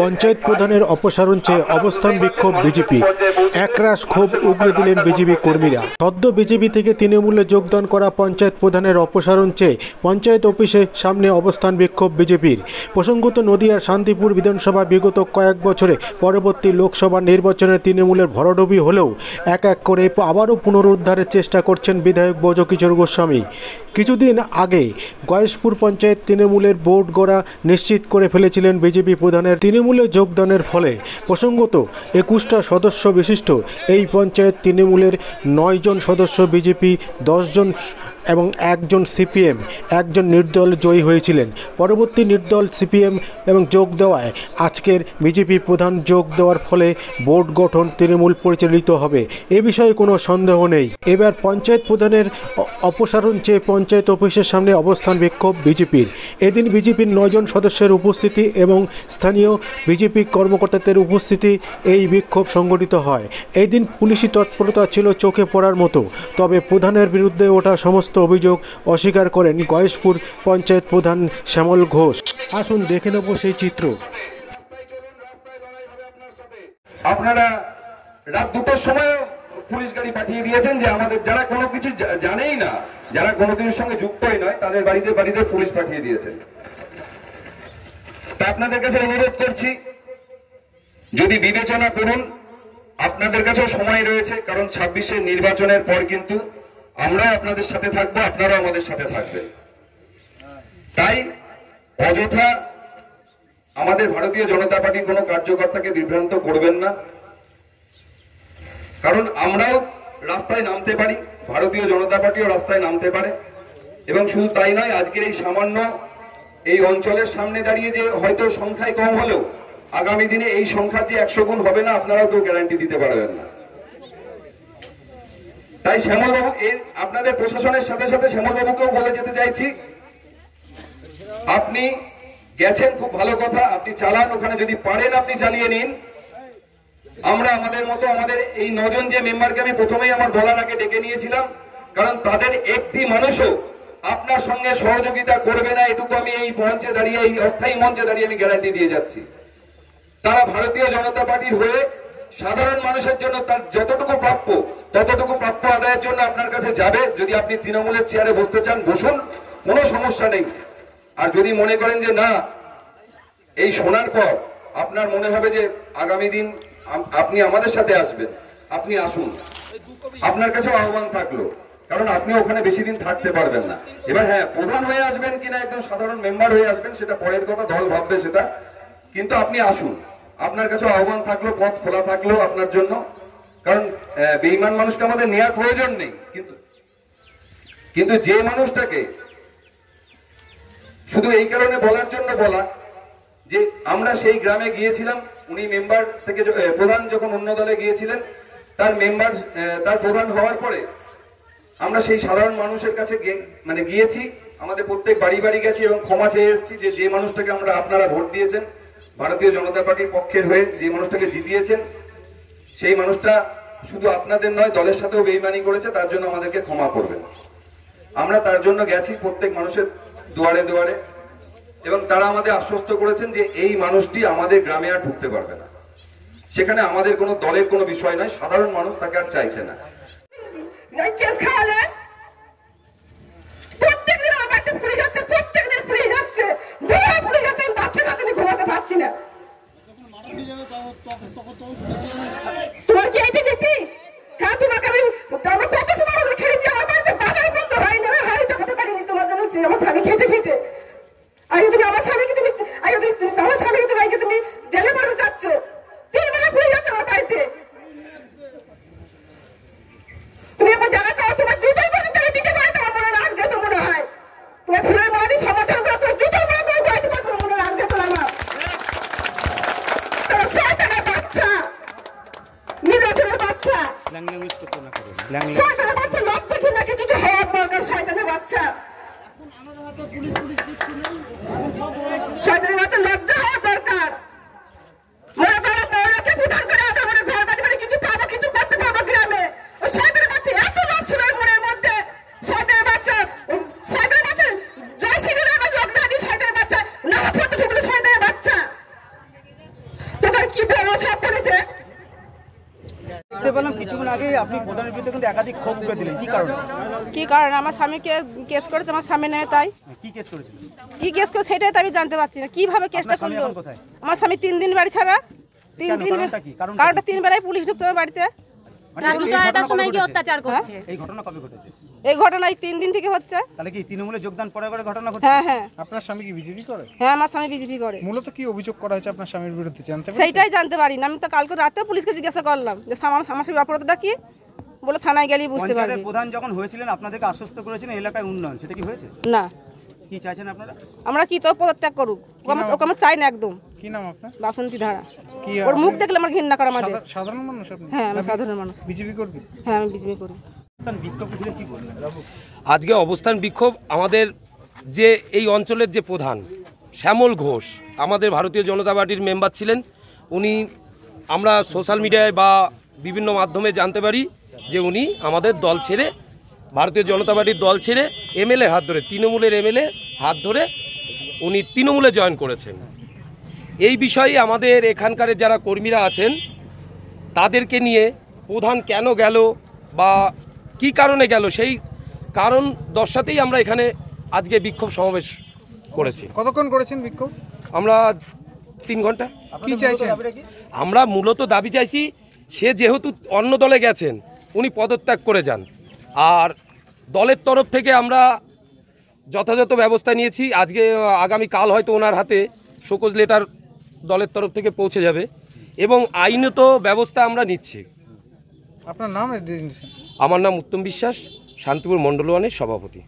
পঞ্চায়েত প্রধানের অপসারণ চেয়ে অবস্থান বিক্ষোভ বিজেপি। একরাশ ক্ষোভ উগরে দিলেন বিজেপি কর্মীরা। সদ্য বিজেপি থেকে তৃণমূলে যোগদান করা পঞ্চায়েত প্রধানের অপসারণ চেয়ে পঞ্চায়েত অফিসের সামনে অবস্থান বিক্ষোভ বিজেপির। প্রসঙ্গত, নদিয়ার শান্তিপুর বিধানসভা বিগত কয়েক বছরে পরবর্তী লোকসভা নির্বাচনে তৃণমূলের ভরাডুবি হলেও এক এক করে আবারও পুনরুদ্ধারের চেষ্টা করছেন বিধায়ক ব্রজকিশোর গোস্বামী। কিছুদিন আগে গয়েশপুর পঞ্চায়েত তৃণমূলের বোর্ড গড়া নিশ্চিত করে ফেলেছিলেন বিজেপি প্রধানের তৃণমূলে যোগদানের ফলে। প্রসঙ্গত, 21টা সদস্য বিশিষ্ট এই পঞ্চায়েত তৃণমূলের 9 জন সদস্য বিজেপি, 10 জন এবং 1 জন সিপিএম, 1 জন নির্দল জয়ী হয়েছিলেন। পরবর্তী নির্দল সিপিএম এবং যোগ দেওয়ায় আজকের বিজেপি প্রধান যোগ দেওয়ার ফলে বোর্ড গঠন তৃণমূল পরিচালিত হবে, এ বিষয়ে কোনো সন্দেহ নেই। এবার পঞ্চায়েত প্রধানের অপসারণ চেয়ে পঞ্চায়েত অফিসের সামনে অবস্থান বিক্ষোভ বিজেপির। এদিন বিজেপির 9 জন সদস্যের উপস্থিতি এবং স্থানীয় বিজেপি কর্মকর্তাদের উপস্থিতি এই বিক্ষোভ সংগঠিত হয়। এই দিন পুলিশি তৎপরতা ছিল চোখে পড়ার মতো। তবে প্রধানের বিরুদ্ধে ওঠা সমস্ত অভিযোগ অস্বীকার করেন গয়েশপুর পঞ্চায়েত প্রধান শ্যামল ঘোষ। আসুন দেখে নেব সেই চিত্র। আপনারা রাত 2টার সময় পুলিশ গাড়ি পাঠিয়ে দিয়েছেন যে আমাদের যারা কোনো কিছু জানেই না, যারা কোনো কিছুর সঙ্গে যুক্তই নয়, তাদের বাড়িতে বাড়িতে পুলিশ পাঠিয়ে দিয়েছেন। তা আপনাদের কাছে অনুরোধ করছি, যদি বিবেচনা করুন, আপনাদের কাছেও সময় রয়েছে, কারণ 26-এর নির্বাচনের পর কিন্তু আমরাও আপনাদের সাথে থাকবো, আপনারাও আমাদের সাথে থাকবেন। তাই অযথা আমাদের ভারতীয় জনতা পার্টির কোনো কার্যকর্তাকে বিভ্রান্ত করবেন না, কারণ আমরাও রাস্তায় নামতে পারি, ভারতীয় জনতা পার্টিও রাস্তায় নামতে পারে। এবং শুধু তাই নয়, আজকের এই সামান্য এই অঞ্চলের সামনে দাঁড়িয়ে যে হয়তো সংখ্যায় কম হলেও আগামী দিনে এই সংখ্যার যে 100 গুণ হবে না, আপনারাও কেউ গ্যারান্টি দিতে পারবেন না। তাই শ্যামলবাবু, আপনাদের প্রশাসনের সাথে সাথে শ্যামলবাবুকেও বলে যেতে চাইছি, আপনি গেছেন খুব ভালো কথা, আপনি চালান, ওখানে যদি পারেন আপনি চালিয়ে নিন। আমরা আমাদের মতো আমাদের এই 9 জন যে মেম্বারকে আমি প্রথমেই আমার বলার আগে ডেকে নিয়েছিলাম, কারণ তাদের একটি মানুষও আপনার সঙ্গে সহযোগিতা করবে না, এটুকু আমি এই মঞ্চে দাঁড়িয়ে, এই অস্থায়ী মঞ্চে দাঁড়িয়ে আমি গ্যারান্টি দিয়ে যাচ্ছি। তারা ভারতীয় জনতা পার্টির হয়ে সাধারণ মানুষের জন্য তার যতটুকু প্রাপ্য ততটুকু প্রাপ্য আদায়ের জন্য আপনার কাছে যাবে। যদি আপনি তৃণমূলের চেয়ারে বসতে চান বসুন, কোনো সমস্যা নেই। আর যদি মনে করেন যে না, এই শোনার পর আপনার মনে হবে যে আগামী দিন আপনি আমাদের সাথে আসবেন, আপনি আসুন, আপনার কাছেও আহ্বান থাকলো, কারণ আপনি ওখানে বেশি দিন থাকতে পারবেন না। এবার হ্যাঁ, প্রধান হয়ে আসবেন কিনা একদম সাধারণ মেম্বার হয়ে আসবেন সেটা পরের কথা, দল ভাববে সেটা, কিন্তু আপনি আসুন, আপনার কাছেও আহ্বান থাকলো, পথ খোলা থাকলো আপনার জন্য। কারণ বেঈমান মানুষকে আমাদের নেওয়ার প্রয়োজন নেই, কিন্তু যে মানুষটাকে শুধু এই কারণে বলার জন্য বলা যে আমরা সেই গ্রামে গিয়েছিলাম, উনি মেম্বার থেকে প্রধান যখন অন্য দলে গিয়েছিলেন, তার প্রধান হওয়ার পরে আমরা সেই সাধারণ মানুষের কাছে গিয়েছি, আমাদের প্রত্যেক বাড়ি বাড়ি গেছি এবং ক্ষমা চেয়ে এসেছি যে মানুষটাকে আপনারা ভোট দিয়েছেন, ভারতীয় জনতা পার্টির পক্ষের হয়ে যে মানুষটাকে জিতিয়েছেন, সেই মানুষটা শুধু আপনাদের নয় দলের সাথেও বেইমানি করেছে, তার জন্য আমাদেরকে ক্ষমা করবেন। আমরা তার জন্য গেছি প্রত্যেক মানুষের দুয়ারে দুয়ারে, এবং তারা আমাদের আশ্বস্ত করেছেন যে এই মানুষটি আমাদের গ্রামে আর ঢুকতে পারবে না। সেখানে আমাদের কোনো দলের কোনো বিষয় নয়, সাধারণ মানুষ তাকে আর চাইছে না। প্রত্যেকদিন আমার বাড়িতে পুলিশ যাচ্ছে, প্রত্যেকদিন পুলিশ যাচ্ছে, পুলিশ যাচ্ছে, আমি বাচ্চা কাছে আমি ঘুমাতে পারছি না। তোমার কি এইটি নীতি? হ্যাঁ, তোমাকে আমি কত সময় খেয়েছি, আমার বাড়িতে বাজার বন্ধ হয়নি, আমি হাড়ি চাপাতে পারিনি তোমার জন্য, আমার স্বামী খেতে খেতে। আগে তুমি আমার স্বামীকে তুমি জেলে পড়ে যাচ্ছ, 3 বেলা পুলিশ যাচ্ছে আমার বাড়িতে। তুমি আমার জায়গা খাও, তোমার জুতোই পর্যন্ত আমি দিতে পারি, তোমার মনে রাখ যেত মনে হয়, তোমার ফুলের মাটি সমর্থন করে তোমার জুতোই পর্যন্ত আমি গাইতে পারি, তোমার মনে রাখ যেত আমার। তোমার 6 টাকার বাচ্চা, নির্বাচনের বাচ্চা, শয়তানের বাচ্চা, লজ্জা কিনা কিছু হওয়ার দরকার, শয়তানের বাচ্চা, শয়তানের বাচ্চা, লজ্জা হওয়ার দরকার। মনে করো বউরাকে ভুটান করে আমরা মনে ঘর বাড়ি বাড়ি কিছু পাবো, কিছু করতে পারবো গ্রামে। ওই শয়তানের বাচ্চা এত লোক ছিল মনের মধ্যে, শয়তানের বাচ্চা জয় শিবিরে আমরা যোগ না দিই, শয়তানের বাচ্চা নামাজ পড়তে ঢুকলো, শয়তানের বাচ্চা। পেলাম কিছুক্ষণ আগে আপনি প্রধানের বিরুদ্ধে কিন্তু একাধিক ক্ষোভ উগরে দিলেন, কি কারণে? কি কারণ আমার স্বামীকে কেস করেছে, আমার স্বামী নেই, তাই কি কেস করেছিলেন? কি কেস করে সেটাই তো আমি জানতে পারছি না কিভাবে কেসটা আপনার স্বামী করলো। এখন কোথায়? আমার স্বামী 3 দিন বাড়ি ছাড়া, 3 কেন? দিন কারণটা কি? কারণটা কারণটা 3 বেলায় পুলিশ ঢুকছে আমার বাড়িতে। মানে রাত এই দুটো ঘটনা আড়াইটার কবে সময় কি ঘটেছে? অত্যাচার করছে? এই ঘটনা কবে ঘটেছে? এই ঘটনায় 3 দিন থেকে হচ্ছে। তাহলে কি তৃণমূলে যোগদান পরে পরে ঘটনা ঘটছে? হ্যাঁ হ্যাঁ আপনার স্বামী কি বিজেপি করে? হ্যাঁ আমার স্বামী বিজেপি করে। মূলত কি অভিযোগ করা হয়েছে আপনার স্বামীর বিরুদ্ধে জানতে পারছেন? সেইটাই জানতে পারি না। আমি তো কালকে রাতে পুলিশকে জিজ্ঞাসা করলাম যে আমার স্বামীর অপরাধটা কি, বলে থানায় গেলেই বুঝতে পারবি। পঞ্চায়েতের প্রধান যখন হয়েছিলেন আপনাদেরকে আশ্বস্ত করেছিলেন এলাকায় উন্নয়ন, সেটা কি হয়েছে? না, কি চাইছেন আপনারা? আমরা কি চাও পদত্যাগ করুক, ওকে আমরা চাই না একদম। কি নাম আপনার? বাসন্তী ধারা। কি ওর মুখ দেখলে আমার ঘৃণা করে আমাদের। সাধারণ মানুষ আপনি? হ্যাঁ আমি সাধারণ মানুষ। বিজেপি করবি? হ্যাঁ আমি বিজেপি করি। বিক্ষোভ ঘিরে কি বলবেন? আজকে অবস্থান বিক্ষোভ আমাদের যে এই অঞ্চলের যে প্রধান শ্যামল ঘোষ আমাদের ভারতীয় জনতা পার্টির মেম্বার ছিলেন। উনি আমরা সোশ্যাল মিডিয়ায় বা বিভিন্ন মাধ্যমে জানতে পারি যে উনি আমাদের দল ছেড়ে, ভারতীয় জনতা পার্টির দল ছেড়ে এমএলএ হাত ধরে, তৃণমূলের এমএলএ হাত ধরে উনি তৃণমূলে জয়েন করেছেন। এই বিষয়ে আমাদের এখানকার যারা কর্মীরা আছেন তাদেরকে নিয়ে প্রধান কেন গেল বা কি কারণে গেল সেই কারণ দর্শাতেই আমরা এখানে আজকে বিক্ষোভ সমাবেশ করেছি। কতক্ষণ করেছেন বিক্ষোভ? আমরা 3 ঘন্টা। কি চাইছেন? আমরা মূলত দাবি চাইছি সে যেহেতু অন্য দলে গেছেন উনি পদত্যাগ করে যান, আর দলের তরফ থেকে আমরা যথাযথ ব্যবস্থা নিয়েছি। আজকে আগামী কাল হয়তো ওনার হাতে শোকজ লেটার দলের তরফ থেকে পৌঁছে যাবে এবং আইনত ব্যবস্থা আমরা নিচ্ছি। আপনার নাম আর ডেজিগনেশন? আমার নাম উত্তম বিশ্বাস, শান্তিপুর মণ্ডল ওয়ানের সভাপতি।